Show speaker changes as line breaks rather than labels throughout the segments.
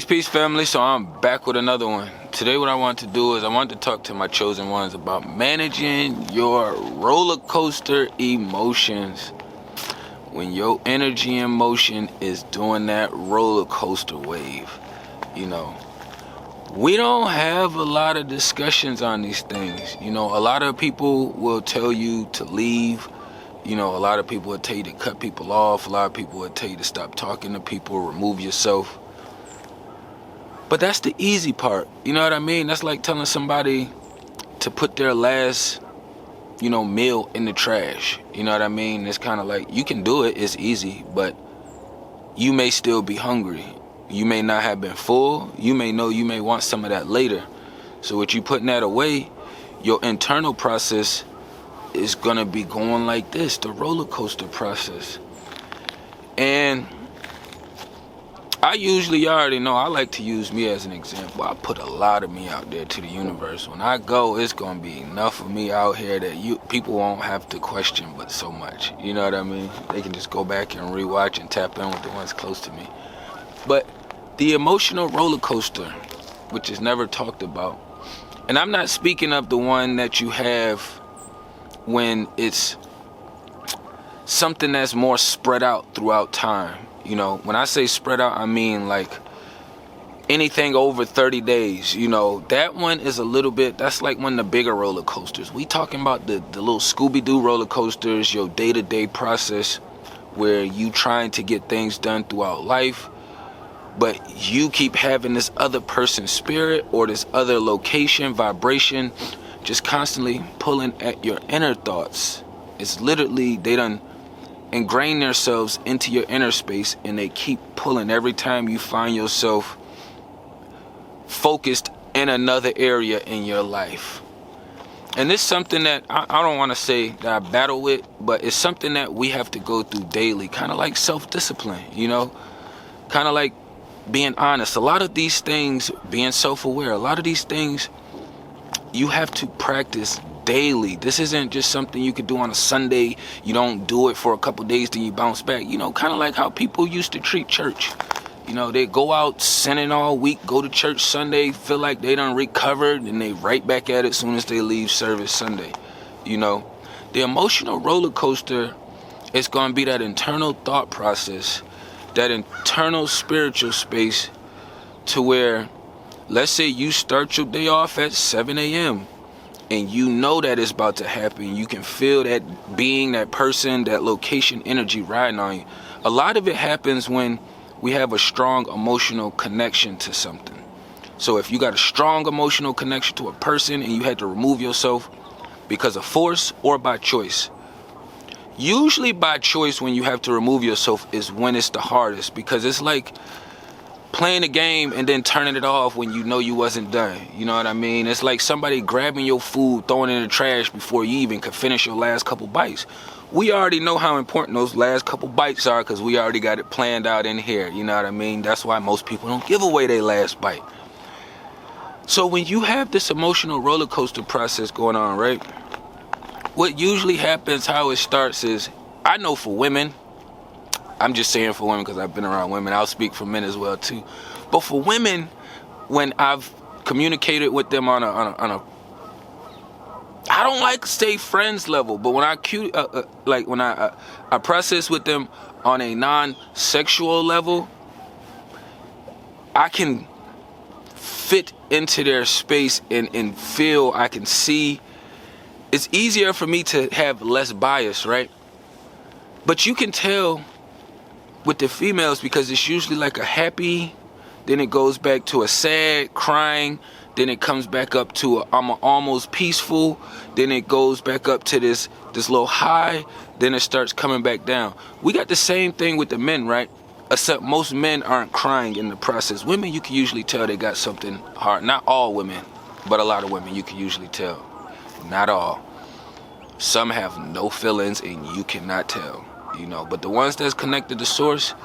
Peace, family. So I'm back with another one. Today what I want to do is I want to talk to my chosen ones about managing your roller coaster emotions. When your energy and motion is doing that roller coaster wave, we don't have a lot of discussions on these things. A lot of people will tell you to leave. A lot of people will tell you to cut people off. A lot of people will tell you to stop talking to people, remove yourself. But that's the easy part. You know what I mean? That's like telling somebody to put their last, meal in the trash. You know what I mean? It's kind of like, you can do it, it's easy, but you may still be hungry. You may not have been full. You may know you may want some of that later. So with you putting that away, your internal process is gonna be going like this, the roller coaster process. And I usually, you already know, I like to use me as an example. I put a lot of me out there to the universe. When I go, it's gonna be enough of me out here that people won't have to question but so much. You know what I mean? They can just go back and rewatch and tap in with the ones close to me. But the emotional roller coaster, which is never talked about, and I'm not speaking of the one that you have when it's something that's more spread out throughout time. When I say spread out, I mean like anything over 30 days. That one is a little bit, that's like one of the bigger roller coasters. We talking about the little Scooby-Doo roller coasters, your day-to-day process where you trying to get things done throughout life, but you keep having this other person's spirit or this other location, vibration, just constantly pulling at your inner thoughts. It's literally, they done ingrain themselves into your inner space, and they keep pulling every time you find yourself focused in another area in your life. And this is something that I don't want to say that I battle with, but it's something that we have to go through daily, kind of like self-discipline, kind of like being honest. A lot of these things, being self-aware, a lot of these things you have to practice daily. This isn't just something you could do on a Sunday. You don't do it for a couple days, then you bounce back. Kind of like how people used to treat church. They go out sinning all week, go to church Sunday, feel like they done recovered, and they right back at it as soon as they leave service Sunday. The emotional roller coaster is going to be that internal thought process, that internal spiritual space, to where, let's say you start your day off at 7 a.m. and you know that it's about to happen. You can feel that being, that person, that location energy riding on you. A lot of it happens when we have a strong emotional connection to something. So if you got a strong emotional connection to a person and you had to remove yourself because of force or by choice. Usually by choice, when you have to remove yourself, is when it's the hardest, because it's like playing a game and then turning it off when you know you wasn't done. You know what I mean? It's like somebody grabbing your food, throwing it in the trash before you even could finish your last couple bites. We already know how important those last couple bites are because we already got it planned out in here. You know what I mean? That's why most people don't give away their last bite. So when you have this emotional roller coaster process going on, right? What usually happens, how it starts is, I know for women, I'm just saying for women because I've been around women. I'll speak for men as well too. But for women, when I've communicated with them on a I don't like to say friends level, but when I process with them on a non-sexual level, I can fit into their space and feel, I can see. It's easier for me to have less bias, right? But you can tell with the females, because it's usually like a happy, then it goes back to a sad, crying, then it comes back up to I'm almost peaceful, then it goes back up to this little high, then it starts coming back down. We got the same thing with the men, right? Except most men aren't crying in the process. Women, you can usually tell they got something hard. Not all women, but a lot of women you can usually tell. Not all. Some have no feelings and you cannot tell. But the ones that's connected to source,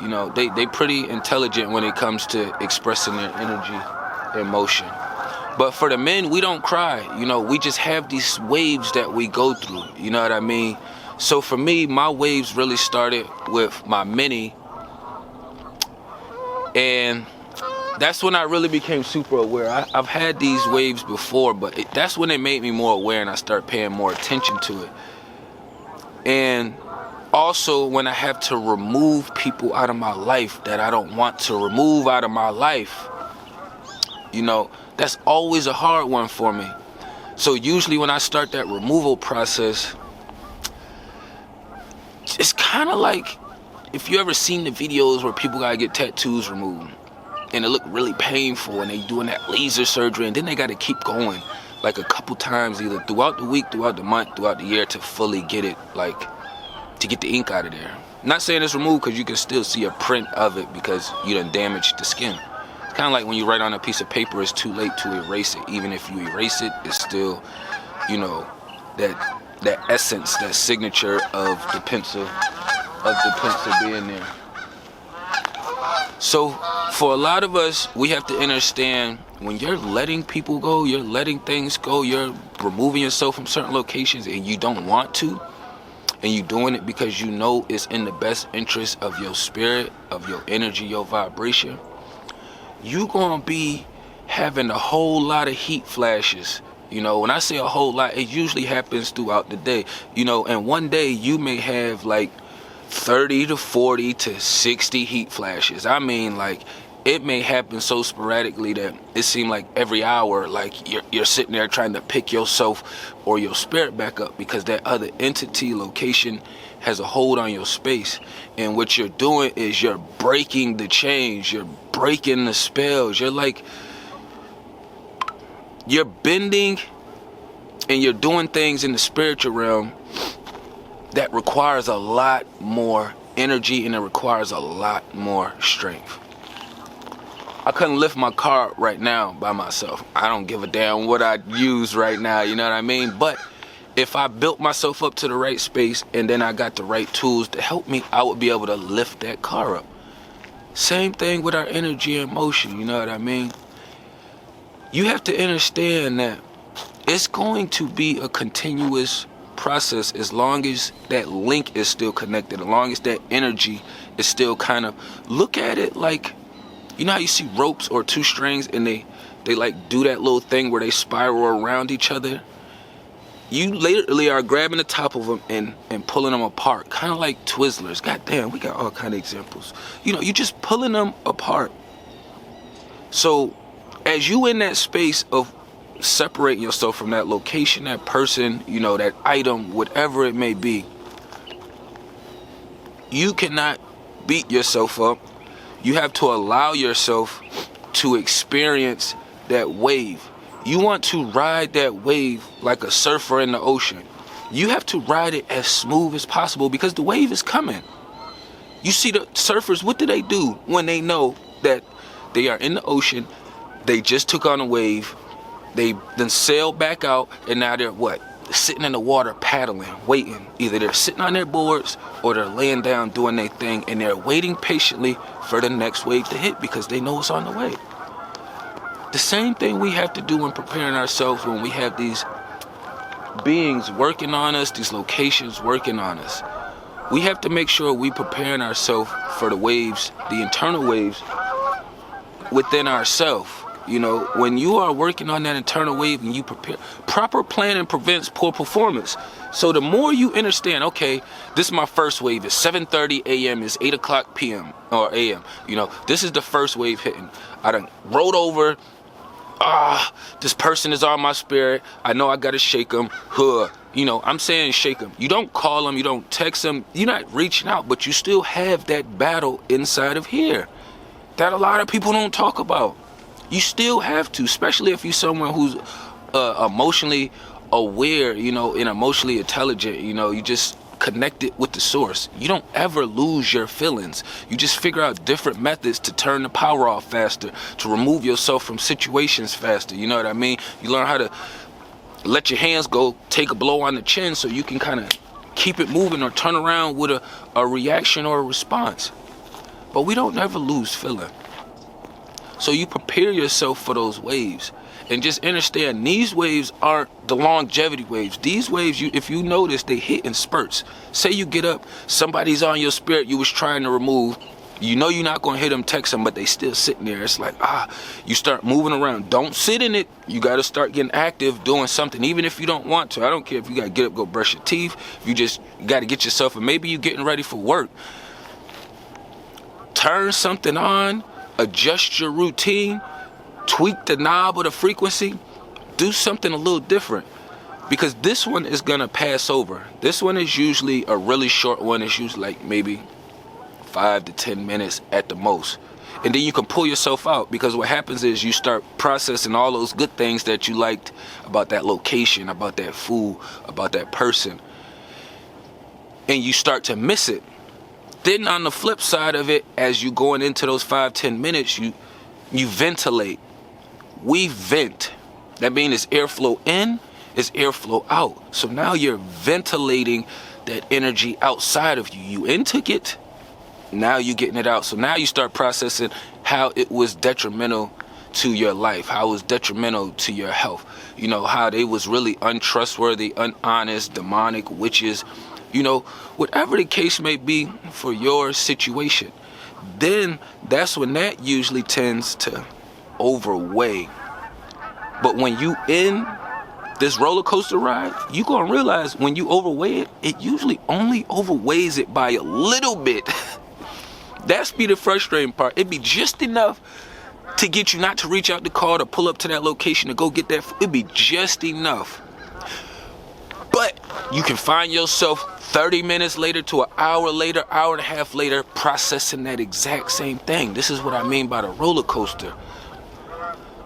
they pretty intelligent when it comes to expressing their energy, emotion. But for the men, we don't cry. We just have these waves that we go through. You know what I mean? So for me, my waves really started with my mini. And that's when I really became super aware. I've had these waves before, but that's when it made me more aware and I started paying more attention to it. And also when I have to remove people out of my life that I don't want to remove out of my life, you know, that's always a hard one for me. So usually when I start that removal process, it's kind of like, if you ever seen the videos where people gotta get tattoos removed and it look really painful and they doing that laser surgery and then they gotta keep going like a couple times either throughout the week, throughout the month, throughout the year to fully get it, like, to get the ink out of there. I'm not saying it's removed because you can still see a print of it because you done damaged the skin. It's kind of like when you write on a piece of paper, it's too late to erase it. Even if you erase it, it's still, you know, that essence, that signature of the pencil being there. So for a lot of us, we have to understand when you're letting people go, you're letting things go, you're removing yourself from certain locations and you don't want to, and you're doing it because you know it's in the best interest of your spirit, of your energy, your vibration, you're gonna be having a whole lot of heat flashes. You know, when I say a whole lot, it usually happens throughout the day. You know, and one day you may have like 30 to 40 to 60 heat flashes. I mean, like, it may happen so sporadically that it seems like every hour, like you're sitting there trying to pick yourself or your spirit back up because that other entity, location, has a hold on your space. And what you're doing is you're breaking the chains, you're breaking the spells. You're like, you're bending and you're doing things in the spiritual realm that requires a lot more energy and it requires a lot more strength. I couldn't lift my car right now by myself. I don't give a damn what I use right now, you know what I mean? But if I built myself up to the right space and then I got the right tools to help me, I would be able to lift that car up. Same thing with our energy and motion, you know what I mean? You have to understand that it's going to be a continuous process as long as that link is still connected, as long as that energy is still kind of, look at it like, you know how you see ropes or two strings and they like do that little thing where they spiral around each other? You literally are grabbing the top of them and pulling them apart, kind of like Twizzlers. God damn, we got all kind of examples. You know, you're just pulling them apart. So as you in that space of separating yourself from that location, that person, you know, that item, whatever it may be, you cannot beat yourself up. You have to allow yourself to experience that wave. You want to ride that wave like a surfer in the ocean. You have to ride it as smooth as possible because the wave is coming. You see the surfers, what do they do when they know that they are in the ocean, they just took on a wave, they then sailed back out, and now they're what? Sitting in the water paddling, waiting. Either they're sitting on their boards or they're laying down doing their thing and they're waiting patiently for the next wave to hit because they know it's on the way. The same thing we have to do when preparing ourselves when we have these beings working on us, these locations working on us. We have to make sure we preparing ourselves for the waves, the internal waves within ourselves. You know, when you are working on that internal wave and you prepare, proper planning prevents poor performance. So the more you understand, okay, this is my first wave, it's 7:30 a.m., it's 8 o'clock p.m. or a.m. You know, this is the first wave hitting. I done rolled over, this person is on my spirit, I know I gotta shake them, you know, I'm saying shake them. You don't call them, you don't text them, you're not reaching out, but you still have that battle inside of here that a lot of people don't talk about. You still have to, especially if you're someone who's emotionally aware, you know, and emotionally intelligent, you know, you just connected with the source. You don't ever lose your feelings. You just figure out different methods to turn the power off faster, to remove yourself from situations faster, you know what I mean? You learn how to let your hands go, take a blow on the chin so you can kind of keep it moving or turn around with a reaction or a response. But we don't ever lose feeling. So you prepare yourself for those waves. And just understand, these waves aren't the longevity waves. These waves, if you notice, they hit in spurts. Say you get up, somebody's on your spirit you was trying to remove, You know you're not going to hear them text them, but they still sitting there. It's like, you start moving around. Don't sit in it. You got to start getting active, doing something, even if you don't want to. I don't care if you got to get up, go brush your teeth. You got to get yourself, and maybe you're getting ready for work. Turn something on, adjust your routine, tweak the knob or the frequency, do something a little different. Because this one is going to pass over. This one is usually a really short one. It's usually like maybe 5 to 10 minutes at the most. And then you can pull yourself out, because what happens is you start processing all those good things that you liked about that location, about that food, about that person. And you start to miss it. Then on the flip side of it, as you going into those 5-10 minutes, you ventilate. We vent. That means it's airflow in, it's airflow out. So now you're ventilating that energy outside of you. You intook it. Now you're getting it out. So now you start processing how it was detrimental to your life, how it was detrimental to your health. You know, how they was really untrustworthy, unhonest, demonic, witches, you know, whatever the case may be for your situation. Then that's when that usually tends to overweigh. But when you in this roller coaster ride, you're going to realize when you overweigh it, it usually only overweighs it by a little bit. That's be the frustrating part. It'd be just enough to get you not to reach out the car to pull up to that location to go get that. It'd be just enough. But you can find yourself 30 minutes later to an hour later, hour and a half later, processing that exact same thing. This is what I mean by the roller coaster.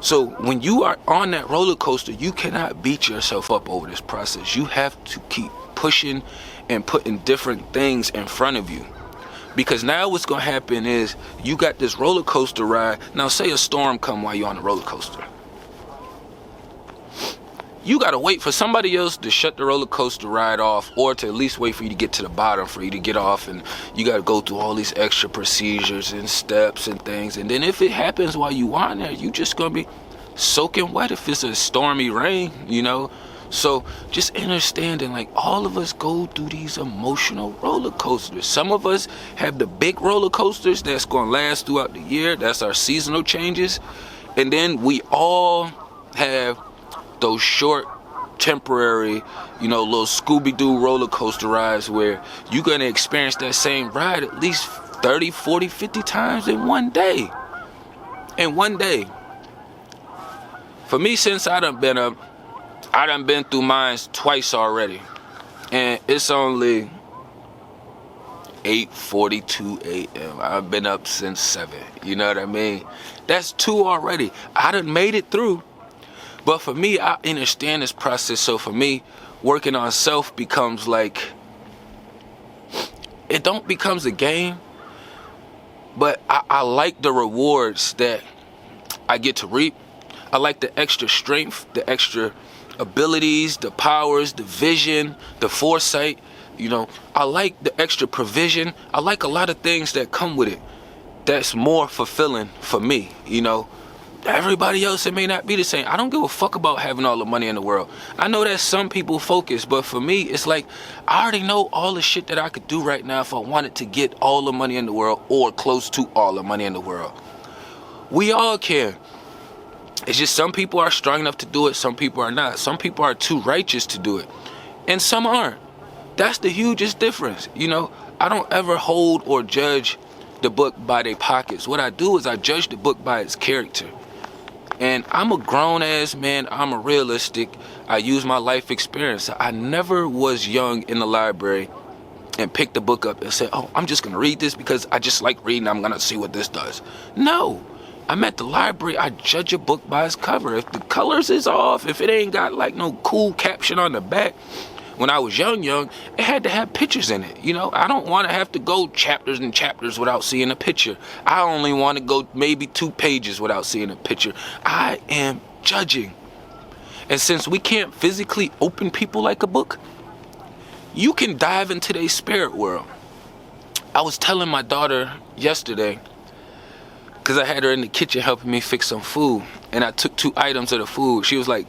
So when you are on that roller coaster, you cannot beat yourself up over this process. You have to keep pushing and putting different things in front of you. Because now what's going to happen is you got this roller coaster ride. Now say a storm come while you're on the roller coaster. You got to wait for somebody else to shut the roller coaster ride off, or to at least wait for you to get to the bottom for you to get off. And you got to go through all these extra procedures and steps and things. And then if it happens while you on there, you just going to be soaking wet if it's a stormy rain, you know. So just understanding, like, all of us go through these emotional roller coasters. Some of us have the big roller coasters that's going to last throughout the year. That's our seasonal changes. And then we all have those short, temporary, you know, little Scooby-Doo roller coaster rides where you're going to experience that same ride at least 30, 40, 50 times in one day. In one day. For me, since I done been through mine twice already. And it's only 8:42 a.m. I've been up since 7. You know what I mean? That's 2 already. I done made it through. But for me, I understand this process. So for me, working on self becomes like, it don't becomes a game. But I like the rewards that I get to reap. I like the extra strength, the extra abilities, the powers, the vision, the foresight. You know, I like the extra provision. I like a lot of things that come with it. That's more fulfilling for me, you know. Everybody else, it may not be the same. I don't give a fuck about having all the money in the world. I know that some people focus, but for me, it's like, I already know all the shit that I could do right now if I wanted to get all the money in the world, or close to all the money in the world. We all can. It's just some people are strong enough to do it, some people are not. Some people are too righteous to do it, and some aren't. That's the hugest difference. You know, I don't ever hold or judge the book by their pockets. What I do is I judge the book by its character. And I'm a grown-ass man. I'm a realistic. I use my life experience. I never was young in the library and picked the book up and said, oh, I'm just going to read this because I just like reading. I'm going to see what this does. No. I'm at the library. I judge a book by its cover. If the colors is off, if it ain't got like no cool caption on the back. When I was young, it had to have pictures in it. You know, I don't want to have to go chapters and chapters without seeing a picture. I only want to go maybe 2 pages without seeing a picture. I am judging. And since we can't physically open people like a book, you can dive into their spirit world. I was telling my daughter yesterday, because I had her in the kitchen helping me fix some food, and I took 2 items of the food. She was like,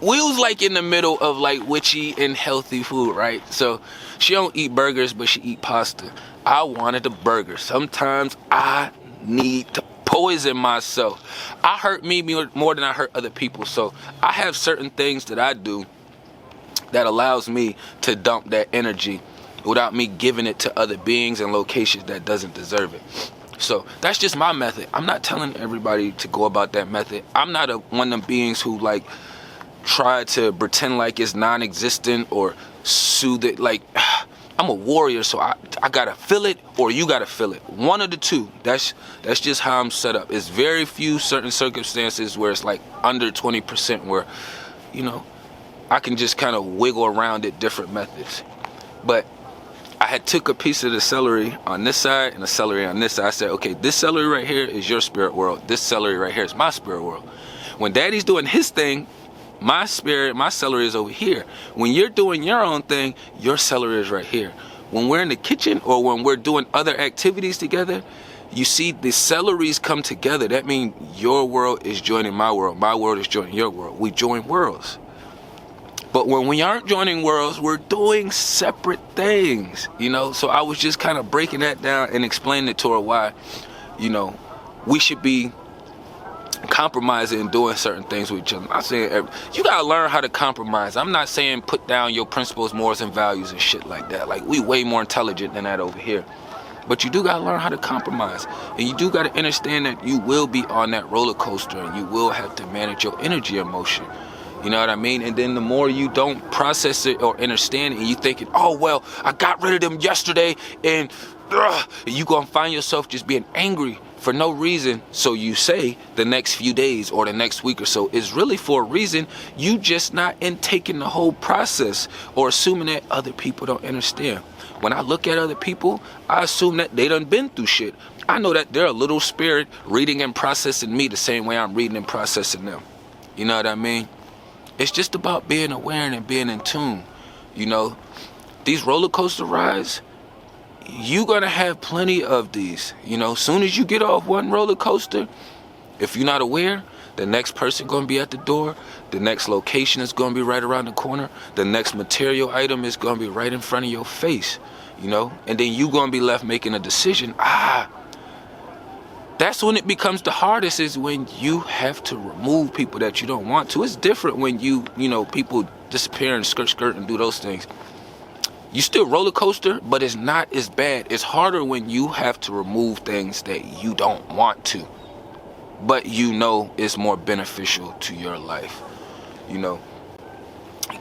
we was like in the middle of like witchy and healthy food, right? So she don't eat burgers, but she eat pasta. I wanted a burger. Sometimes I need to poison myself. I hurt me more than I hurt other people. So I have certain things that I do that allows me to dump that energy without me giving it to other beings and locations that doesn't deserve it. So that's just my method. I'm not telling everybody to go about that method. I'm not one of them beings who like try to pretend like it's non-existent or soothe it. Like, I'm a warrior, so I gotta feel it or you gotta feel it. One of the two. That's just how I'm set up. It's very few certain circumstances where it's like under 20% where, you know, I can just kind of wiggle around it different methods. But I had took a piece of the celery on this side and the celery on this side. I said, okay, this celery right here is your spirit world. This celery right here is my spirit world. When daddy's doing his thing, my celery is over here. When you're doing your own thing, your celery is right here. When we're in the kitchen or when we're doing other activities together, you see the celeries come together. That means your world is joining my world is joining your world. We join worlds. But when we aren't joining worlds, we're doing separate things, you know? So I was just kind of breaking that down and explaining it to her why, you know, we should be compromising and doing certain things with each other. I'm not saying you gotta learn how to compromise. I'm not saying put down your principles, morals, and values and shit like that. Like, we way more intelligent than that over here. But you do gotta learn how to compromise. And you do gotta understand that you will be on that roller coaster and you will have to manage your energy emotion. You know what I mean? And then the more you don't process it or understand it, and you thinking, oh, well, I got rid of them yesterday, and you gonna find yourself just being angry for no reason. So you say the next few days or the next week or so is really for a reason. You just not intaking the whole process or assuming that other people don't understand. When I look at other people, I assume that they done been through shit. I know that they're a little spirit reading and processing me the same way I'm reading and processing them. You know what I mean? It's just about being aware and being in tune. You know, these roller coaster rides, you're gonna have plenty of these. You know, soon as you get off one roller coaster, if you're not aware, the next person gonna be at the door, the next location is gonna be right around the corner, the next material item is gonna be right in front of your face, you know, and then you gonna be left making a decision. That's when it becomes the hardest, is when you have to remove people that you don't want to. It's different when you know, people disappear and skirt and do those things. You still roller coaster, but it's not as bad. It's harder when you have to remove things that you don't want to, but you know it's more beneficial to your life. You know,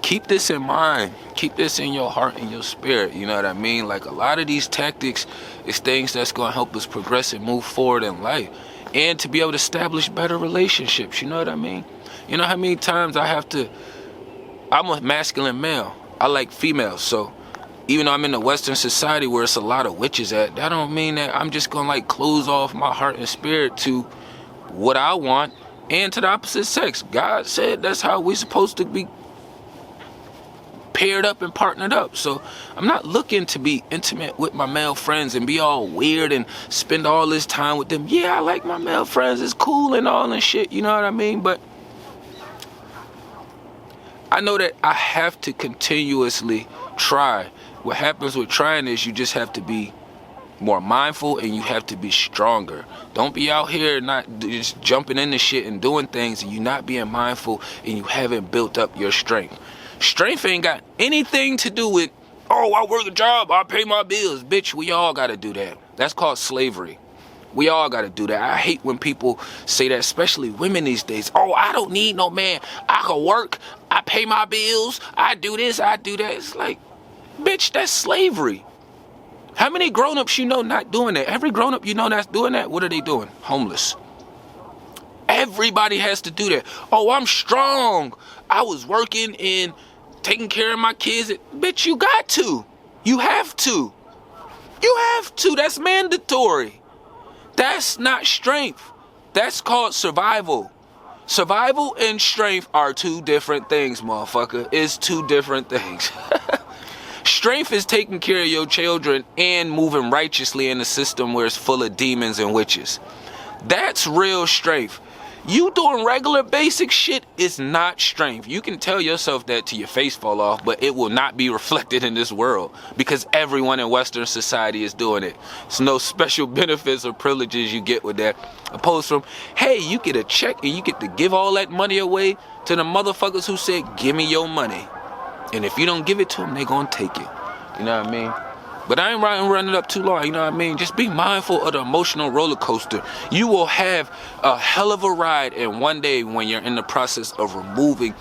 keep this in mind. Keep this in your heart and your spirit. You know what I mean? Like, a lot of these tactics is things that's going to help us progress and move forward in life, and to be able to establish better relationships. You know what I mean? You know how many times I'm a masculine male. I like females. So even though I'm in the Western society where it's a lot of witches at, that don't mean that I'm just going to like close off my heart and spirit to what I want and to the opposite sex. God said that's how we're supposed to be paired up and partnered up. So I'm not looking to be intimate with my male friends and be all weird and spend all this time with them. Yeah, I like my male friends, it's cool and all and shit, you know what I mean? But I know that I have to continuously try. What happens with trying is you just have to be more mindful and you have to be stronger. Don't be out here not just jumping into shit and doing things and you not being mindful and you haven't built up your strength. Strength ain't got anything to do with, oh, I work a job, I pay my bills. Bitch, we all gotta do that. That's called slavery. We all gotta do that. I hate when people say that, especially women these days. Oh, I don't need no man. I can work, I pay my bills, I do this, I do that. It's like, bitch, that's slavery. How many grown-ups you know not doing that? Every grown-up you know that's doing that, what are they doing? Homeless. Everybody has to do that. Oh, I'm strong. I was working and taking care of my kids. Bitch, you got to. You have to. You have to. That's mandatory. That's not strength. That's called survival. Survival and strength are two different things, motherfucker. It's two different things. Strength is taking care of your children and moving righteously in a system where it's full of demons and witches. That's real strength. You doing regular basic shit is not strength. You can tell yourself that till your face fall off, but it will not be reflected in this world because everyone in Western society is doing it. It's no special benefits or privileges you get with that. Opposed from, hey, you get a check and you get to give all that money away to the motherfuckers who said, give me your money. And if you don't give it to them, they gonna take it. You know what I mean? But I ain't running up too long, you know what I mean? Just be mindful of the emotional roller coaster. You will have a hell of a ride, and one day when you're in the process of removing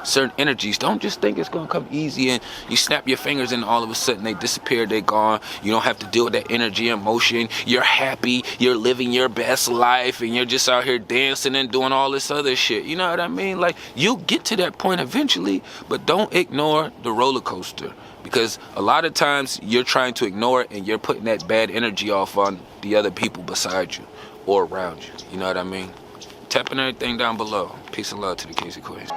certain energies, don't just think it's gonna come easy and you snap your fingers and all of a sudden they disappear, they're gone. You don't have to deal with that energy and emotion. You're happy, you're living your best life, and you're just out here dancing and doing all this other shit. You know what I mean? Like, you'll get to that point eventually, but don't ignore the roller coaster. Because a lot of times you're trying to ignore it and you're putting that bad energy off on the other people beside you or around you. You know what I mean? Tapping everything down below. Peace and love to the Casey Queens.